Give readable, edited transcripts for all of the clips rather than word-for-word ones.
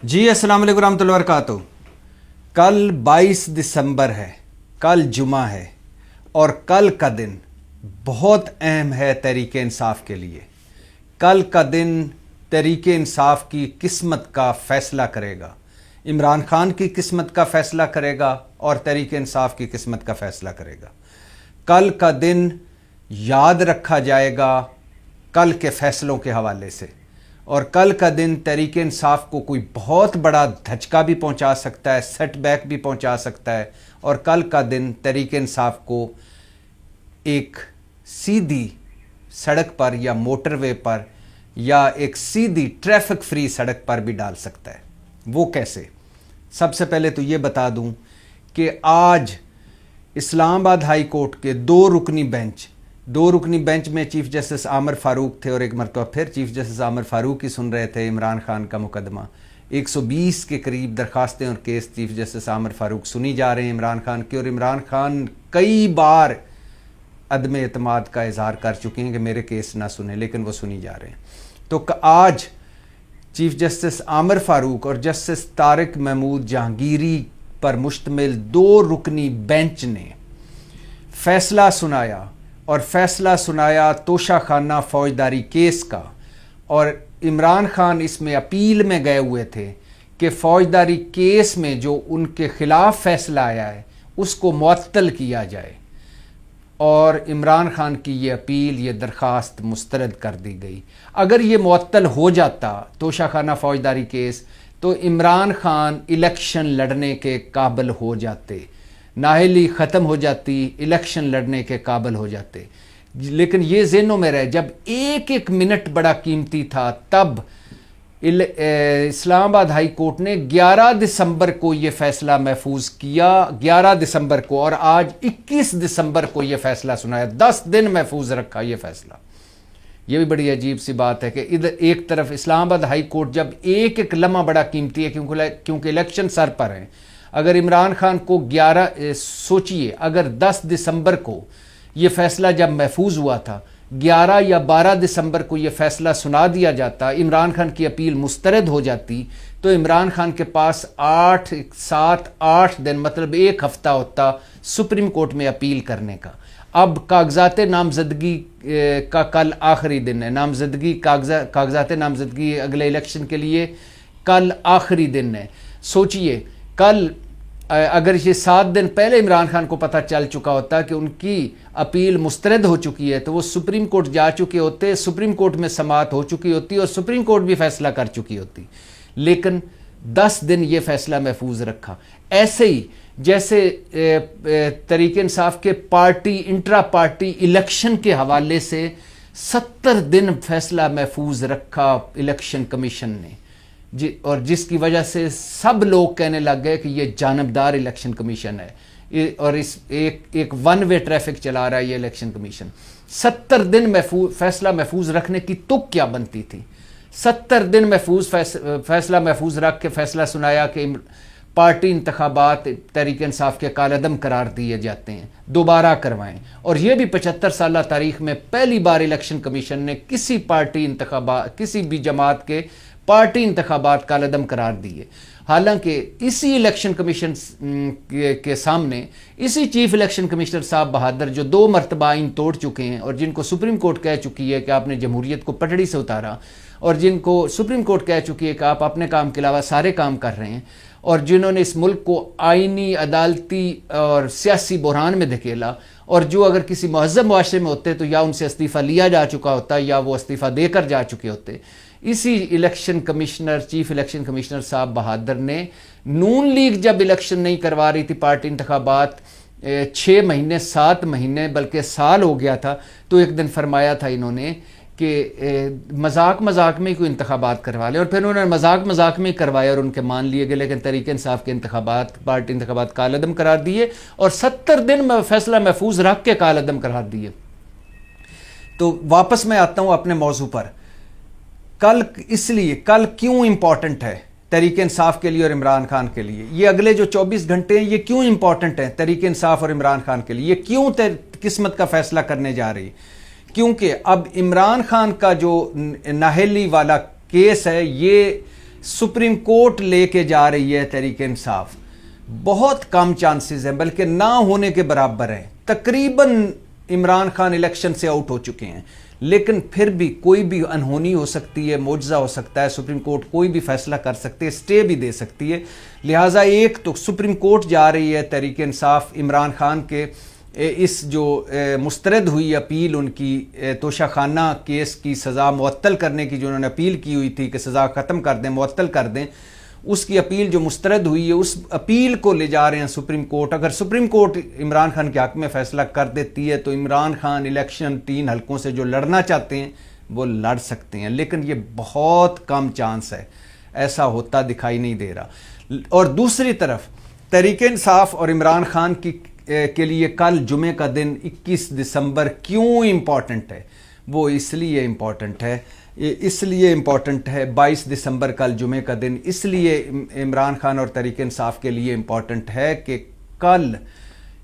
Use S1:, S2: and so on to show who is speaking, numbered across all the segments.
S1: जी अस्सलाम वालेकुम रहमतुल्लाहि व बरकातुहू। कल 22 दिसंबर है, कल जुमा है और कल का दिन बहुत अहम है तहरीक इंसाफ के लिए। कल का दिन तहरीक इंसाफ की किस्मत का फैसला करेगा, इमरान खान की किस्मत का फैसला करेगा और तहरीक इंसाफ की किस्मत का फैसला करेगा। कल का दिन याद रखा जाएगा कल के फैसलों के हवाले से, और कल का दिन तहरीक इंसाफ को कोई बहुत बड़ा धचका भी पहुंचा सकता है, सेटबैक भी पहुंचा सकता है। और कल का दिन तहरीक इंसाफ को एक सीधी सड़क पर या मोटरवे पर या एक सीधी ट्रैफिक फ्री सड़क पर भी डाल सकता है। वो कैसे? सबसे पहले तो ये बता दूं कि आज इस्लामाबाद हाई कोर्ट के दो रुकनी बेंच में चीफ जस्टिस आमिर फारूक थे और एक मरतबा फिर चीफ जस्टिस आमिर फारूक ही सुन रहे थे इमरान खान का मुकदमा। 120 के करीब दरखास्तें और case chief justice Aamir Farooq सुनी जा रहे हैं इमरान खान की, और इमरान खान कई बार अदम एतमाद का इजहार कर चुके हैं कि मेरे केस ना सुने, लेकिन वो सुनी जा रहे हैं। तो आज चीफ जस्टिस आमिर फारूक और जस्टिस तारिक महमूद जहांगीरी पर मुश्तमिल दो रुकनी बेंच ने फैसला सुनाया, और फैसला सुनाया तोशाखाना फौजदारी केस का। और इमरान खान इसमें अपील में गए हुए थे कि फौजदारी केस में जो उनके खिलाफ फैसला आया है उसको मुअत्तल किया जाए, और इमरान खान की ये अपील, ये दरख्वास्त मुस्तरद कर दी गई। अगर ये मुअत्तल हो जाता तोशाखाना फौजदारी केस, तो इमरान खान इलेक्शन लड़ने के काबिल हो जाते, नाअहली ख़त्म हो जाती, इलेक्शन लड़ने के काबिल हो जाते। लेकिन ये ज़हनों में रहे, जब एक एक मिनट बड़ा कीमती था, तब इस्लामाबाद हाई कोर्ट ने 11 दिसंबर को ये फ़ैसला महफूज किया, 11 दिसंबर को, और आज 21 दिसंबर को ये फ़ैसला सुनाया। 10 दिन महफूज रखा ये फ़ैसला। ये भी बड़ी अजीब सी बात है कि इधर एक तरफ इस्लामाबाद हाई कोर्ट, जब एक एक लम्हा बड़ा कीमती है क्योंकि इलेक्शन सर पर हैं। अगर इमरान खान को 11 सोचिए, अगर 10 दिसंबर को ये फ़ैसला जब महफूज हुआ था, 11 या 12 दिसंबर को ये फ़ैसला सुना दिया जाता, इमरान खान की अपील मुस्तरद हो जाती, तो इमरान खान के पास 7-8 दिन, मतलब एक हफ़्ता होता सुप्रीम कोर्ट में अपील करने का। अब कागजात नामजदगी का कल आखिरी दिन है। कागजात नामजदगी अगले इलेक्शन के लिए कल आखिरी दिन है। सोचिए, कल अगर ये 7 दिन पहले इमरान खान को पता चल चुका होता कि उनकी अपील मुस्तरद हो चुकी है, तो वो सुप्रीम कोर्ट जा चुके होते, सुप्रीम कोर्ट में समाअत हो चुकी होती और सुप्रीम कोर्ट भी फैसला कर चुकी होती। लेकिन 10 दिन ये फैसला महफूज रखा। ऐसे ही जैसे तहरीक इंसाफ के पार्टी इंट्रा पार्टी इलेक्शन के हवाले से 70 दिन फैसला महफूज रखा इलेक्शन कमीशन ने, और जिसकी वजह से सब लोग कहने लग गए कि ये जानबदार इलेक्शन कमीशन है, और इस एक वन वे ट्रैफिक चला रहा है ये इलेक्शन कमीशन। 70 दिन फैसला महफूज रखने की तुक क्या बनती थी? 70 दिन फैसला महफूज रख के फैसला सुनाया कि पार्टी इंतखाबात तहरीक इंसाफ के कालअदम करार दिए जाते हैं, दोबारा करवाएं। और ये भी 75 साल तारीख में पहली बार इलेक्शन कमीशन ने किसी पार्टी इंतखाबात, किसी भी जमात के पार्टी इंतखाबात कालअदम करार दिए। हालांकि इसी इलेक्शन कमीशन के सामने इसी चीफ इलेक्शन कमिश्नर साहब बहादुर, जो 2 मरतबा आइन तोड़ चुके हैं और जिनको सुप्रीम कोर्ट कह चुकी है कि आपने जमहूरियत को पटड़ी से उतारा, और जिनको सुप्रीम कोर्ट कह चुकी है कि आप अपने काम के अलावा सारे काम कर रहे हैं, और जिन्होंने इस मुल्क को आइनी, अदालती और सियासी बहरान में धकेला, और जो अगर किसी महज़ब मुआशरे में होते तो या उनसे इस्तीफ़ा लिया जा चुका होता या वो इस्तीफ़ा देकर जा चुके होते। इसी election commissioner, chief election commissioner साहब बहादुर ने नून लीग जब इलेक्शन नहीं करवा रही थी, पार्टी इंतखाबात 6 महीने 7 महीने बल्कि साल हो गया था, तो एक दिन फरमाया था इन्होंने कि मजाक में कोई इंतखाबात करवा ले, और फिर उन्होंने मजाक में करवाया और उनके मान लिए गए। लेकिन तहरीक इंसाफ के इंतखाबात, पार्टी इंतखाबात कालअदम करार दिए, और 70 दिन में फैसला महफूज रख के कालअदम करार दिए। तो वापस मैं आता हूं अपने मौजू पर। कल क्यों इंपॉर्टेंट है तहरीक इंसाफ के लिए और इमरान खान के लिए? ये अगले जो 24 घंटे हैं, ये क्यों इंपॉर्टेंट है तहरीक इंसाफ और इमरान खान के लिए? ये क्यों किस्मत का फैसला करने जा रही? क्योंकि अब इमरान खान का जो नाअहली वाला केस है, ये सुप्रीम कोर्ट लेके जा रही है तहरीक इंसाफ, बहुत कम चांसेस हैं, बल्कि ना होने के बराबर हैं। तकरीबन इमरान खान इलेक्शन से आउट हो चुके हैं, लेकिन फिर भी कोई भी अनहोनी हो सकती है, मौजज़ा हो सकता है, सुप्रीम कोर्ट कोई भी फैसला कर सकती है, स्टे भी दे सकती है। लिहाजा एक तो सुप्रीम कोर्ट जा रही है तहरीक इंसाफ इमरान खान के इस जो मुस्तरद हुई अपील उनकी तोशाखाना केस की सज़ा मुअत्तल करने की, जो उन्होंने अपील की हुई थी कि सज़ा ख़त्म कर दें, मुअत्तल कर दें, उसकी अपील जो मुस्तरद हुई है, उस अपील को ले जा रहे हैं सुप्रीम कोर्ट। अगर सुप्रीम कोर्ट इमरान खान के हक़ में फ़ैसला कर देती है तो इमरान खान इलेक्शन 3 हलकों से जो लड़ना चाहते हैं वो लड़ सकते हैं, लेकिन ये बहुत कम चांस है, ऐसा होता दिखाई नहीं दे रहा। और दूसरी तरफ तहरीक इंसाफ और इमरान खान की के लिए कल जुमे का दिन 21 दिसंबर क्यों इम्पॉर्टेंट है? वो इसलिए इम्पॉर्टेंट है 22 दिसंबर कल जुमे का दिन इसलिए इमरान खान और तहरीक इंसाफ के लिए इम्पॉर्टेंट है कि कल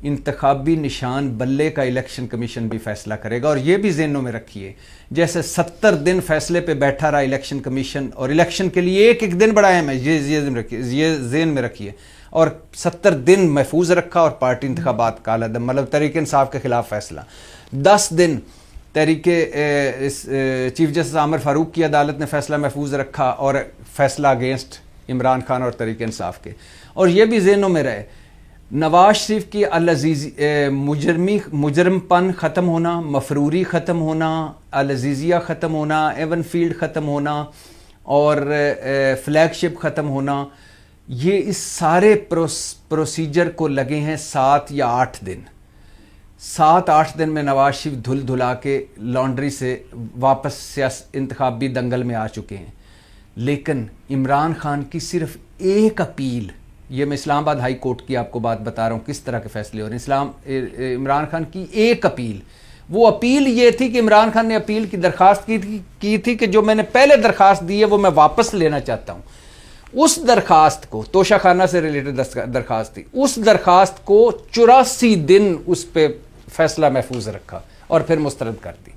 S1: इंतखाबी निशान बल्ले का इलेक्शन कमीशन भी फैसला करेगा। और ये भी ज़हनों में रखिए, जैसे 70 दिन फैसले पे बैठा रहा इलेक्शन कमीशन, और इलेक्शन के लिए एक एक दिन बढ़ाया है, ये ज़हन में रखिए, और 70 दिन महफूज रखा और पार्टी इंतखाबात का अदम, मतलब तहरीक इंसाफ के खिलाफ फैसला। 10 दिन तहरीक चीफ जस्टिस आमिर फारूक की अदालत ने फैसला महफूज रखा और फैसला अगेंस्ट इमरान खान और तहरीक इंसाफ के। और ये भी ज़हनों में रहे, नवाज शरीफ की अल-अज़ीज़ी मुजरमपन ख़त्म होना, मफरूरी ख़त्म होना, अल-अज़ीज़िया ख़त्म होना, एवन फील्ड ख़त्म होना और फ्लैगशिप ख़त्म होना, ये इस सारे प्रोसीजर को लगे हैं 7 या 8 दिन। 7-8 दिन में नवाज शरीफ धुल धुला के लॉन्ड्री से वापस इंतखाबी दंगल में आ चुके हैं। लेकिन इमरान खान की सिर्फ एक अपील, ये मैं इस्लामाबाद हाई कोर्ट की आपको बात बता रहा हूँ किस तरह के फैसले हो रहे हैं। इमरान खान की एक अपील, वो अपील ये थी कि इमरान खान ने अपील की दरख्वास्त की थी कि जो मैंने पहले दरख्वास्त दी है वो मैं वापस लेना चाहता हूँ। उस दरखास्त को, तोशाखाना से रिलेटेड दरखास्त थी, उस दरखास्त को 84 दिन उस पर फैसला महफूज रखा और फिर मुस्तरद कर दी।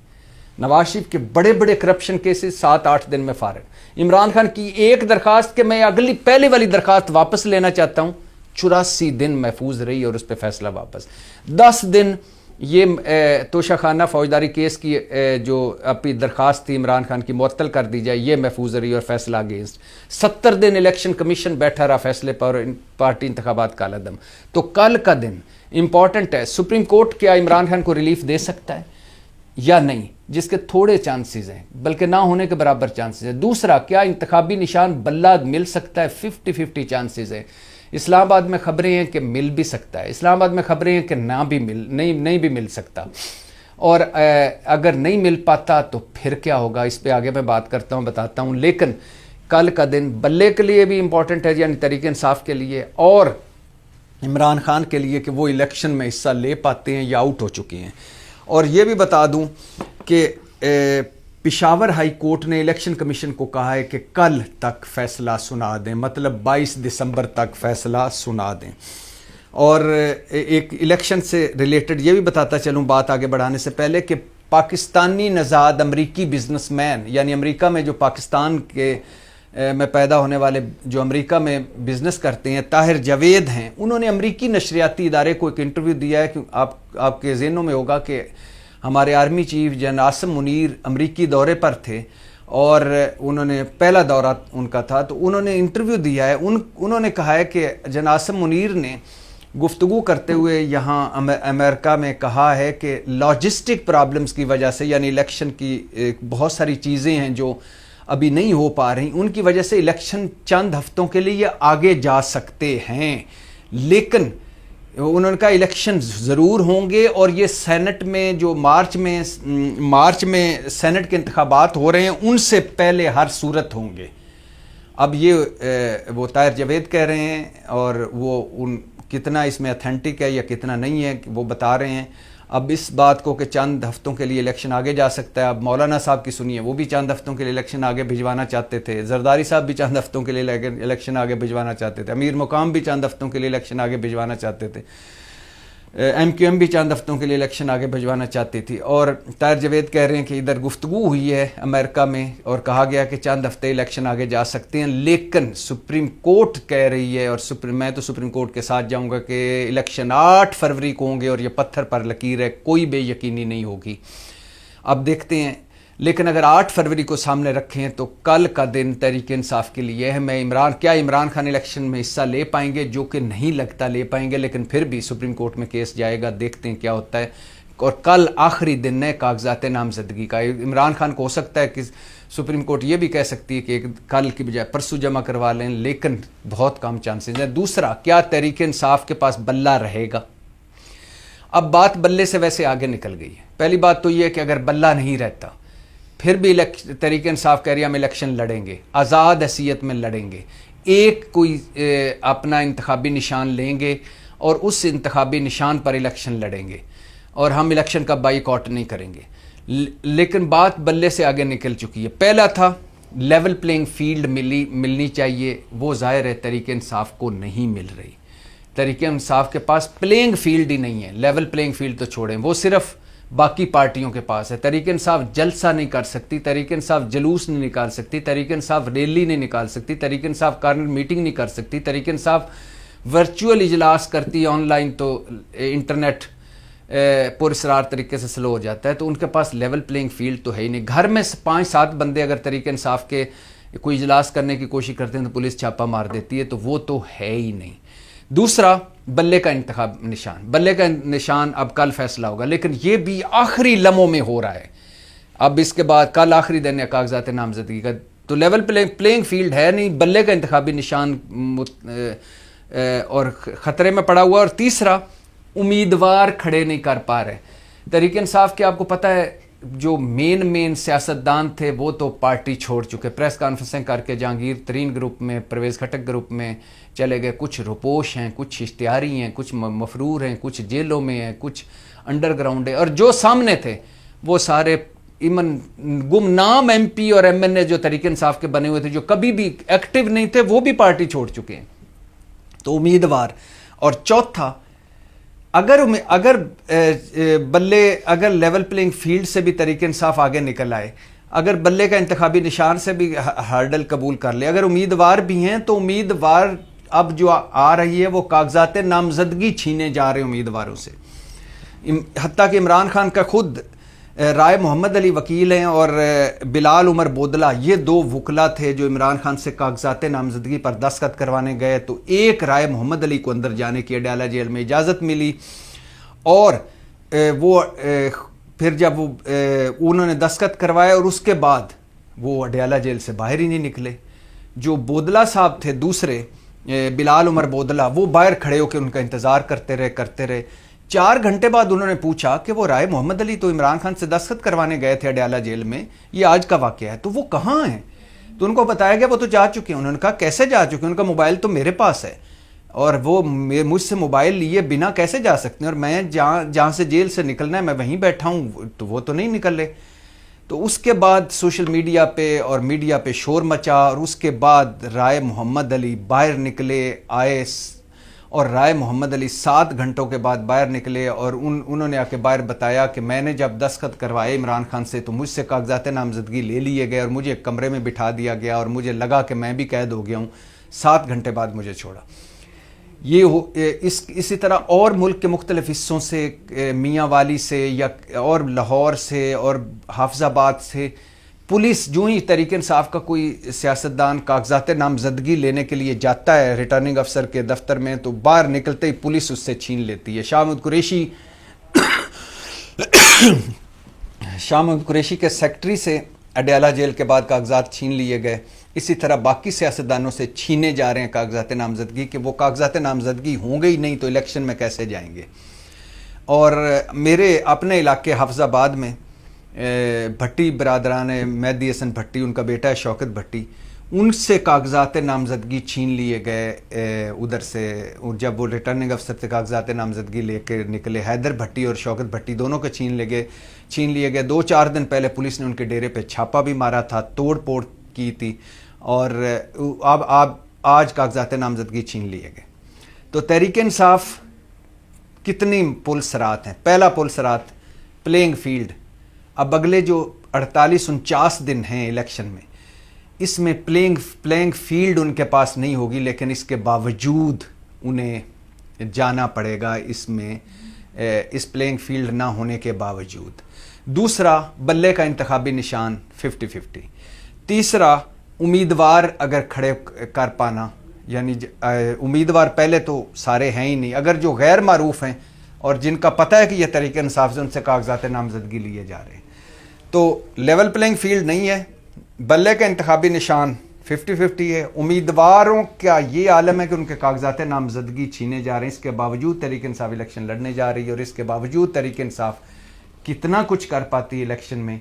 S1: नवाज शरीफ के बड़े बड़े करप्शन केसेस 7-8 दिन में फारिग। इमरान खान की एक दरखास्त के मैं पहले वाली दरखास्त वापस लेना चाहता हूँ, 84 दिन महफूज रही और उस पर फैसला वापस। 10 दिन ये तोशाखाना फौजदारी केस की जो अपनी दरख्वास्त थी इमरान खान की मुअत्तल कर दी जाए, ये महफूज रही और फैसला अगेंस्ट। 70 दिन इलेक्शन कमीशन बैठा रहा फैसले पर, पार्टी इंतखाबात का अदम। तो कल का दिन इम्पॉर्टेंट है। सुप्रीम कोर्ट क्या इमरान खान को रिलीफ दे सकता है या नहीं, जिसके थोड़े चांसेस हैं, बल्कि ना होने के बराबर चांसेस हैं। दूसरा, क्या इंतखाबी निशान बल्ला मिल सकता है? 50-50 चांसेस है। इस्लामाबाद में खबरें हैं कि मिल भी सकता है, इस्लामाबाद में खबरें हैं कि नहीं भी मिल सकता। और अगर नहीं मिल पाता तो फिर क्या होगा, इस पे आगे मैं बात करता हूँ, बताता हूँ। लेकिन कल का दिन बल्ले के लिए भी इम्पॉर्टेंट है, यानी तहरीक इंसाफ के लिए और इमरान खान के लिए कि वो इलेक्शन में हिस्सा ले पाते हैं या आउट हो चुके हैं। और ये भी बता दूं कि पेशावर हाई कोर्ट ने इलेक्शन कमीशन को कहा है कि कल तक फैसला सुना दें, मतलब 22 दिसंबर तक फैसला सुना दें। और एक इलेक्शन से रिलेटेड ये भी बताता चलूँ बात आगे बढ़ाने से पहले कि पाकिस्तानी नज़ाद अमरीकी बिजनेसमैन, यानी अमेरिका में जो पाकिस्तान के में पैदा होने वाले जो अमेरिका में बिज़नेस करते हैं, ताहिर जावेद हैं, उन्होंने अमरीकी नशरियाती इदारे को एक इंटरव्यू दिया है कि आपके ज़हनों में होगा कि हमारे army chief general Asim Munir अमरीकी दौरे पर थे और उन्होंने पहला दौरा उनका था, तो उन्होंने इंटरव्यू दिया है। उन्होंने कहा है कि जनरल आसिम मुनीर ने गुफ्तगू करते हुए यहाँ अमेरिका में कहा है कि लॉजिस्टिक प्रॉब्लम्स की वजह से, यानी इलेक्शन की बहुत सारी चीज़ें हैं जो अभी नहीं हो पा रही, उनकी वजह से इलेक्शन चंद हफ्तों के लिए आगे जा सकते हैं। लेकिन उन्होंने कहा इलेक्शन ज़रूर होंगे और ये सेनेट में जो मार्च में सेनेट के इंतखाबात हो रहे हैं उनसे पहले हर सूरत होंगे। अब ये वो ताहिर जावेद कह रहे हैं और वो कितना इसमें अथेंटिक है या कितना नहीं है वो बता रहे हैं। अब इस बात को कि चंद हफ्तों के लिए इलेक्शन आगे जा सकता है, अब मौलाना साहब की सुनिए, वो भी चंद हफ्तों के लिए इलेक्शन आगे भिजवाना चाहते थे, जरदारी साहब भी चंद हफ्तों के लिए इलेक्शन आगे भिजवाना चाहते थे, अमीर मुकाम भी चंद हफ्तों के लिए इलेक्शन आगे भिजवाना चाहते थे। ایم کیو ایم بھی چند ہفتوں کے لیے الیکشن آگے بھجوانا چاہتی تھی، اور طاہر جاوید کہہ رہے ہیں کہ ادھر گفتگو ہوئی ہے امریکہ میں اور کہا گیا کہ چند ہفتے الیکشن آگے جا سکتے ہیں، لیکن سپریم کورٹ کہہ رہی ہے، اور میں تو سپریم کورٹ کے ساتھ جاؤں گا کہ الیکشن 8 فروری کو ہوں گے، اور یہ پتھر پر لکیر ہے، کوئی بے یقینی نہیں ہوگی۔ اب دیکھتے ہیں، لیکن اگر 8 فروری کو سامنے رکھیں تو کل کا دن تحریک انصاف کے لیے ہے۔ میں عمران خان الیکشن میں حصہ لے پائیں گے، جو کہ نہیں لگتا لے پائیں گے، لیکن پھر بھی سپریم کورٹ میں کیس جائے گا، دیکھتے ہیں کیا ہوتا ہے۔ اور کل آخری دن ہے کاغذات نامزدگی کا۔ عمران خان کو ہو سکتا ہے کہ سپریم کورٹ یہ بھی کہہ سکتی ہے کہ کل کی بجائے پرسوں جمع کروا لیں، لیکن بہت کم چانسز ہیں۔ دوسرا، کیا تحریک انصاف کے پاس بلہ رہے گا؟ اب بات بلے سے ویسے آگے نکل گئی ہے۔ پہلی بات تو یہ ہے کہ اگر بلہ نہیں رہتا پھر بھی تحریک انصاف کہہ رہی ہے ہم الیکشن لڑیں گے، آزاد حیثیت میں لڑیں گے، ایک کوئی اپنا انتخابی نشان لیں گے اور اس انتخابی نشان پر الیکشن لڑیں گے، اور ہم الیکشن کا بائی کاٹ نہیں کریں گے۔ لیکن بات بلے سے آگے نکل چکی ہے۔ پہلا تھا لیول پلینگ فیلڈ ملنی چاہیے، وہ ظاہر ہے تحریک انصاف کو نہیں مل رہی۔ تحریک انصاف کے پاس پلینگ فیلڈ ہی نہیں ہے، لیول پلینگ فیلڈ تو چھوڑیں، وہ صرف باقی پارٹیوں کے پاس ہے۔ تحریک انصاف جلسہ نہیں کر سکتی، تحریک انصاف جلوس نہیں نکال سکتی، تحریک انصاف ریلی نہیں نکال سکتی، تحریک انصاف کارنر میٹنگ نہیں کر سکتی، تحریک انصاف ورچوئل اجلاس کرتی ہے آن لائن تو انٹرنیٹ پراسرار طریقے سے سلو ہو جاتا ہے، تو ان کے پاس لیول پلینگ فیلڈ تو ہے ہی نہیں۔ گھر میں 5-7 بندے اگر تحریک انصاف کے کوئی اجلاس کرنے کی کوشش کرتے ہیں تو پولیس چھاپہ مار دیتی ہے، تو وہ تو ہے ہی نہیں۔ دوسرا، بلے کا انتخاب نشان، بلے کا نشان اب کل فیصلہ ہوگا، لیکن یہ بھی آخری لمحوں میں ہو رہا ہے۔ اب اس کے بعد کل آخری دن ہے کاغذات نامزدگی کا، تو لیول پلینگ فیلڈ ہے نہیں، بلے کا انتخابی نشان اور خطرے میں پڑا ہوا۔ اور تیسرا، امیدوار کھڑے نہیں کر پا رہے۔ تحریک انصاف کے آپ کو پتہ ہے جو مین سیاستدان تھے وہ تو پارٹی چھوڑ چکے، پریس کانفرنسیں کر کے جہانگیر ترین گروپ میں، پرویز خٹک گروپ میں چلے گئے، کچھ روپوش ہیں، کچھ اشتہاری ہیں، کچھ مفرور ہیں، کچھ جیلوں میں ہیں، کچھ انڈر گراؤنڈ ہے، اور جو سامنے تھے وہ سارے گمنام ایم پی اور ایم این اے جو تحریک انصاف کے بنے ہوئے تھے، جو کبھی بھی ایکٹیو نہیں تھے، وہ بھی پارٹی چھوڑ چکے ہیں۔ تو امیدوار، اور چوتھا، اگر لیول پلینگ فیلڈ سے بھی تحریک انصاف آگے نکل آئے، اگر بلے کا انتخابی نشان سے بھی ہرڈل قبول کر لے، اگر امیدوار بھی ہیں تو امیدوار اب جو آ رہی ہے وہ کاغذات نامزدگی چھینے جا رہے ہیں امیدواروں سے۔ حتیٰ کہ عمران خان کا خود رائے محمد علی وکیل ہیں اور بلال عمر بودلہ، یہ 2 وکلا تھے جو عمران خان سے کاغذات نامزدگی پر دستخط کروانے گئے، تو ایک رائے محمد علی کو اندر جانے کی اڈیالہ جیل میں اجازت ملی، اور وہ پھر جب انہوں نے دستخط کروائے اور اس کے بعد وہ اڈیالہ جیل سے باہر ہی نہیں نکلے۔ جو بودلہ صاحب تھے دوسرے، بلال عمر بودلہ، وہ باہر کھڑے ہو کے ان کا انتظار کرتے رہے۔ 4 گھنٹے بعد انہوں نے پوچھا کہ وہ رائے محمد علی تو عمران خان سے دستخط کروانے گئے تھے اڈیالہ جیل میں، یہ آج کا واقعہ ہے، تو وہ کہاں ہیں؟ تو ان کو بتایا گیا وہ تو جا چکے ہیں۔ انہوں نے کہا کیسے جا چکے ہیں؟ ان کا موبائل تو میرے پاس ہے، اور وہ مجھ سے موبائل لیے بنا کیسے جا سکتے ہیں، اور میں جہاں سے جیل سے نکلنا ہے میں وہیں بیٹھا ہوں، تو وہ تو نہیں نکل رہے۔ تو اس کے بعد سوشل میڈیا پہ اور میڈیا پہ شور مچا، اور اس کے بعد رائے محمد علی باہر نکلے آئے، اور رائے محمد علی 7 گھنٹوں کے بعد باہر نکلے، اور انہوں نے آ کے باہر بتایا کہ میں نے جب دستخط کروائے عمران خان سے تو مجھ سے کاغذات نامزدگی لے لیے گئے اور مجھے ایک کمرے میں بٹھا دیا گیا، اور مجھے لگا کہ میں بھی قید ہو گیا ہوں، 7 گھنٹے بعد مجھے چھوڑا۔ اسی طرح اور ملک کے مختلف حصوں سے، میاں والی سے یا اور لاہور سے اور حافظ آباد سے، پولیس جو ہی تحریک انصاف کا کوئی سیاستدان کاغذات نامزدگی لینے کے لیے جاتا ہے ریٹرننگ افسر کے دفتر میں، تو باہر نکلتے ہی پولیس اس سے چھین لیتی ہے۔ شاہ محمود قریشی کے سیکٹری سے اڈیالہ جیل کے بعد کاغذات چھین لیے گئے۔ اسی طرح باقی سیاستدانوں سے چھینے جا رہے ہیں کاغذات نامزدگی، کہ وہ کاغذات نامزدگی ہوں گے ہی نہیں تو الیکشن میں کیسے جائیں گے۔ اور میرے اپنے علاقے حافظ آباد میں بھٹی برادران مہدی حسن بھٹی، ان کا بیٹا ہے شوکت بھٹی، ان سے کاغذات نامزدگی چھین لیے گئے ادھر سے، جب وہ ریٹرننگ افسر سے کاغذات نامزدگی لے کے نکلے۔ حیدر بھٹی اور شوکت بھٹی دونوں کے چھین لیے گئے۔ 2-4 دن پہلے پولیس نے ان کے ڈیرے پہ چھاپا بھی مارا تھا، توڑ پھوڑ کی تھی، اور اب آج کاغذات نامزدگی چھین لیے گئے۔ تو تحریک انصاف کتنی پلسرات ہیں. پہلا پلسرات پلینگ فیلڈ. اب اگلے جو 48-49 دن ہیں الیکشن میں, اس میں پلینگ فیلڈ ان کے پاس نہیں ہوگی, لیکن اس کے باوجود انہیں جانا پڑے گا اس میں, اس پلینگ فیلڈ نہ ہونے کے باوجود. دوسرا بلے کا انتخابی نشان 50-50. تیسرا امیدوار اگر کھڑے کر پانا, یعنی امیدوار پہلے تو سارے ہیں ہی نہیں, اگر جو غیر معروف ہیں اور جن کا پتہ ہے کہ یہ تحریک انصاف سے ان سے کاغذات نامزدگی لیے جا رہے ہیں, تو لیول پلینگ فیلڈ نہیں ہے. بلے کا انتخابی نشان 50-50 ہے. امیدواروں کا یہ عالم ہے کہ ان کے کاغذات نامزدگی چھینے جا رہے ہیں, اس کے باوجود تحریک انصاف الیکشن لڑنے جا رہی ہے, اور اس کے باوجود تحریک انصاف کتنا کچھ کر پاتی ہے الیکشن میں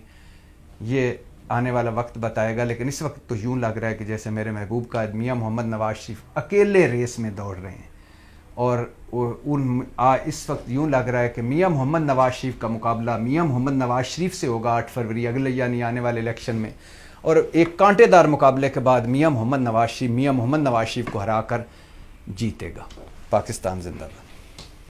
S1: یہ آنے والا وقت بتائے گا. لیکن اس وقت تو یوں لگ رہا ہے کہ جیسے میرے محبوب قائد میاں محمد نواز شریف اکیلے ریس میں دوڑ رہے ہیں, اور اس وقت یوں لگ رہا ہے کہ میاں محمد نواز شریف کا مقابلہ میاں محمد نواز شریف سے ہوگا 8 فروری اگلے یعنی آنے والے الیکشن میں, اور ایک کانٹے دار مقابلے کے بعد میاں محمد نواز شریف کو ہرا کر جیتے گا. پاکستان زندہ باد.